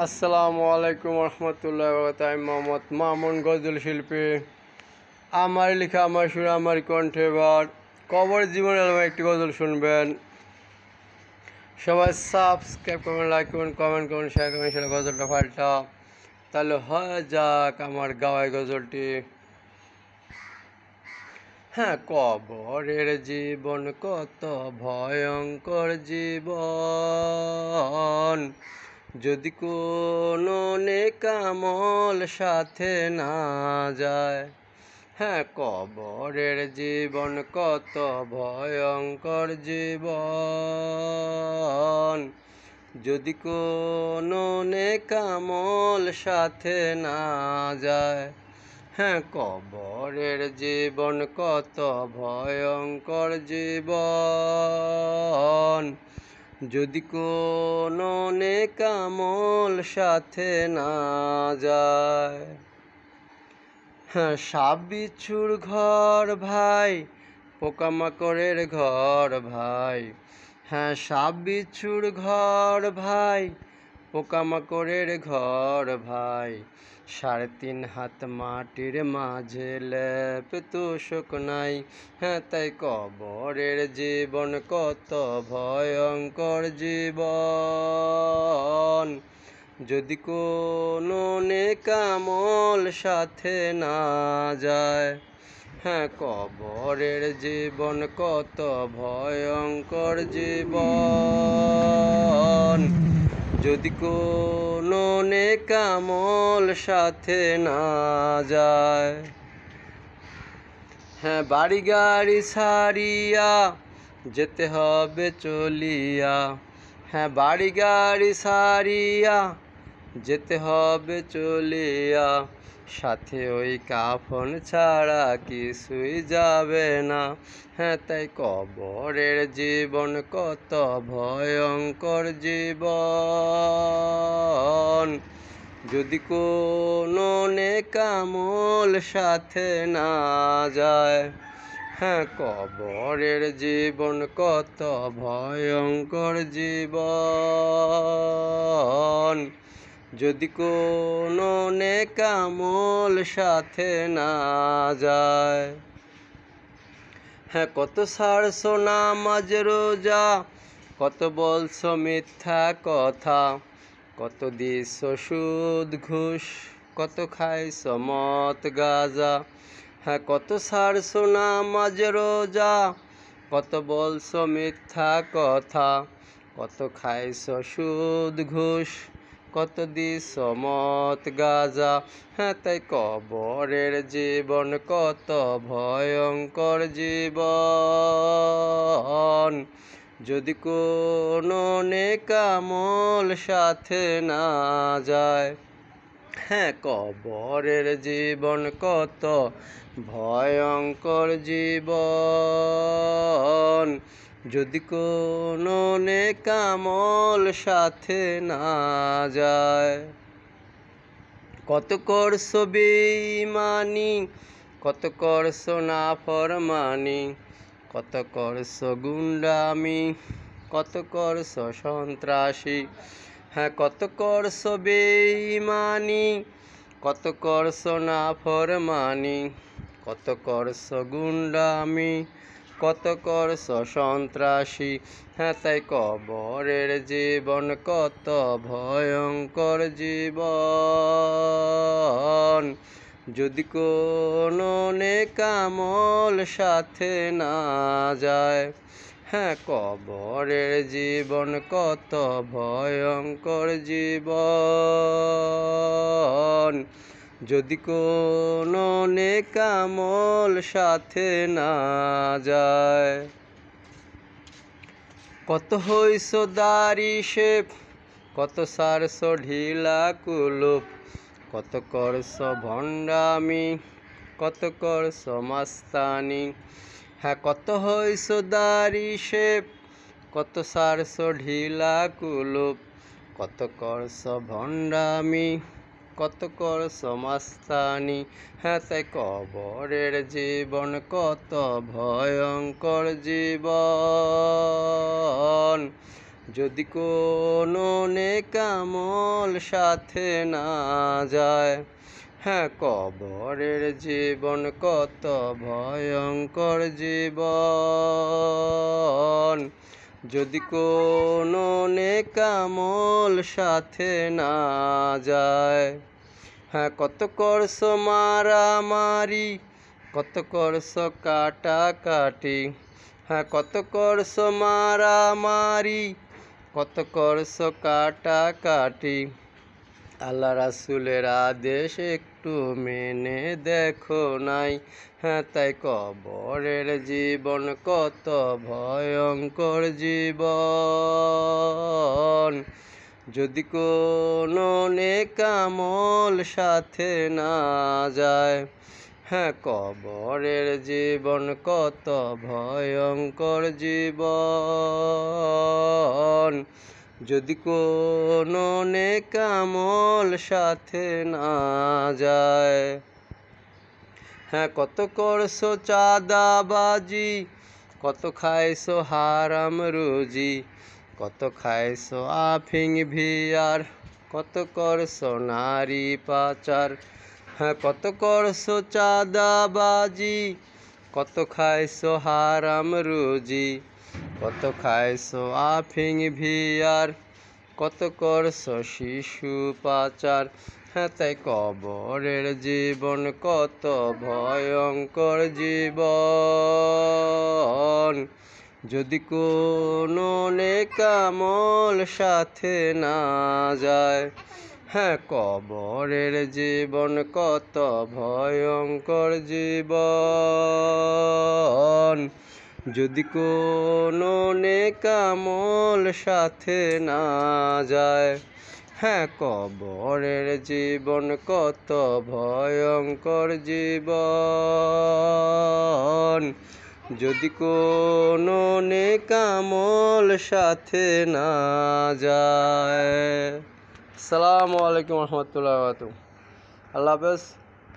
আসসালামু আলাইকুম রহমতুল্লাহ বরকাতুহু। আমি মোহাম্মদ মামুন, গজল শিল্পী। আমার লেখা, আমার সুর, আমার কণ্ঠে এবার কবর জীবন এলাকায় একটি গজল শুনবেন। সবাই সাবস্ক্রাইব করবেন, লাইক করবেন, কমেন্ট করবেন, শেয়ার করবেন। সেটা গজলটা ফালটা তাহলে হয়ে যাক আমার গাওয়াই গজলটি। হ্যাঁ, কবরের জীবন কত ভয়ঙ্কর জীবন, যদি কোনো নেকামল সাথে না যায়। হ্যাঁ, কবরের জীবন কত ভয়ঙ্কর জীবন, যদি কোনো নেকামল সাথে না যায়। হ্যাঁ, কবরের জীবন কত ভয়ঙ্কর জীবন, যদি কোনো নেকামল সাথে না যায়। হ্যাঁ, সাপ বিচ্ছুর ঘর ভাই, পোকামাকড়ের ঘর ভাই। হ্যাঁ, সাপ বিচ্ছুর ঘর ভাই, পোকামাকড়ের ঘর ভাই। 3.5 হাত মাটির মাঝে লেপ তোষক নাই। হ্যাঁ, তাই কবরের জীবন কত ভয়ঙ্কর জীবন, যদি কোনো নেকামল সাথে না যায়। হ্যাঁ, কবরের জীবন কত ভয়ঙ্কর জীবন, যদি কোনো নেকামল সাথে না যায়। হ্যাঁ, বাড়ি গাড়ি ছাড়িয়া যেতে হবে চলিয়া। হ্যাঁ, বাড়ি গাড়ি ছাড়িয়া যেতে হবে চলিয়া, সাথে ওই কাফন ছাড়া কিছুই যাবে না। হ্যাঁ, তাই কবরের জীবন কত ভয়ঙ্কর জীবন, যদি কোনো নেকামল সাথে না যায়। হ্যাঁ, কবরের জীবন কত ভয়ঙ্কর জীবন, যদি কোনো নেকামল সাথে না যায়। হ্যাঁ, কত ছাড়ছো নামাজ রোজা, কত বলছো মিথ্যা কথা, কত দিছো সুদ ঘুষ, কত খাইছো মদ গাঁজা। হ্যাঁ, কত ছাড়ছো নামাজ রোজা, কত বলছো মিথ্যা কথা, কত খাইছো সুদ ঘুষ, কত দিছো মদ গাঁজা। হ্যাঁ, তাই কবরের জীবন কত ভয়ঙ্কর জীবন, যদি কোনো নেকামল সাথে না যায়। হ্যাঁ, কবরের জীবন কত ভয়ঙ্কর জীবন, যদি কোনো নেকামল সাথে না যায়। কত করছো বেঈমানি, কত করছো নাফরমানি, কত করছো গুন্ডামি, কত করছো সন্ত্রাসী। হ্যাঁ, কত করছো বেঈমানি, কত করছো নাফরমানি, কত করছো গুন্ডামি, কত করছো সন্ত্রাসী। হ্যাঁ, তাই কবরের জীবন কত ভয়ঙ্কর জীবন, যদি কোনো নেকামল সাথে না যায়। হ্যাঁ, কবরের জীবন কত ভয়ঙ্কর জীবন, যদি কোনো নেকামল সাথে না যায়। কত হইছো দাড়ি শেপ, কত সারছো ঢিলা কুলুপ, কত করছো ভণ্ডামি, কত করছো মাস্তানি। হ্যাঁ, কত হইছো দাড়ি শেপ, কত সারছো ঢিলা কুলুপ, কত করছো ভণ্ডামি, কত করছো মাস্তানি। হ্যাঁ, তাই কবরের জীবন কত ভয়ঙ্কর জীবন, যদি কোনো নেকামল সাথে না যায়। হ্যাঁ, কবরের জীবন কত ভয়ঙ্কর জীবন, যদি কোনো নেকামল সাথে না যায়। হ্যাঁ, কত করছো মারামারি, কত করছো কাটাকাটি। হ্যাঁ, কত করছো মারামারি, কত করছো কাটাকাটি। আল্লাহ রাসূলের আদেশ একটু মেনে দেখো নাই। হ্যাঁ, তাই কবরের জীবন কত ভয়ঙ্কর জীবন, যদি কোনো নেকামল সাথে না যায়। হ্যাঁ, কবরের জীবন কত ভয়ঙ্কর জীবন, যদি কোনো নেকামল সাথে না যায়। হ্যাঁ, কত করছো চাঁদাবাজি, কত খাইছো হারাম রুজি, কত খাইছো আফিং ভিয়ার, কত করছো নারী পাচার। হ্যাঁ, কত করছো চাঁদাবাজি, কত খাইছো হারাম রুজি, কত খাইছো আফিং ভিয়ার, কত করছো শিশু পাচার। হ্যাঁ, তাই কবরের জীবন কত ভয়ঙ্কর জীবন, যদি কোনো নেকামল সাথে না যায়। হ্যাঁ, কবরের জীবন কত ভয়ঙ্কর জীবন, যদি কোনো নেকামল সাথে না যায়। হ্যাঁ, কবরের জীবন কত ভয়ঙ্কর জীবন, যদি কোনো নেকামল সাথে না যায়। আসসালামু আলাইকুম রহমতুল্লাহ। আল্লাহ হাফেজ।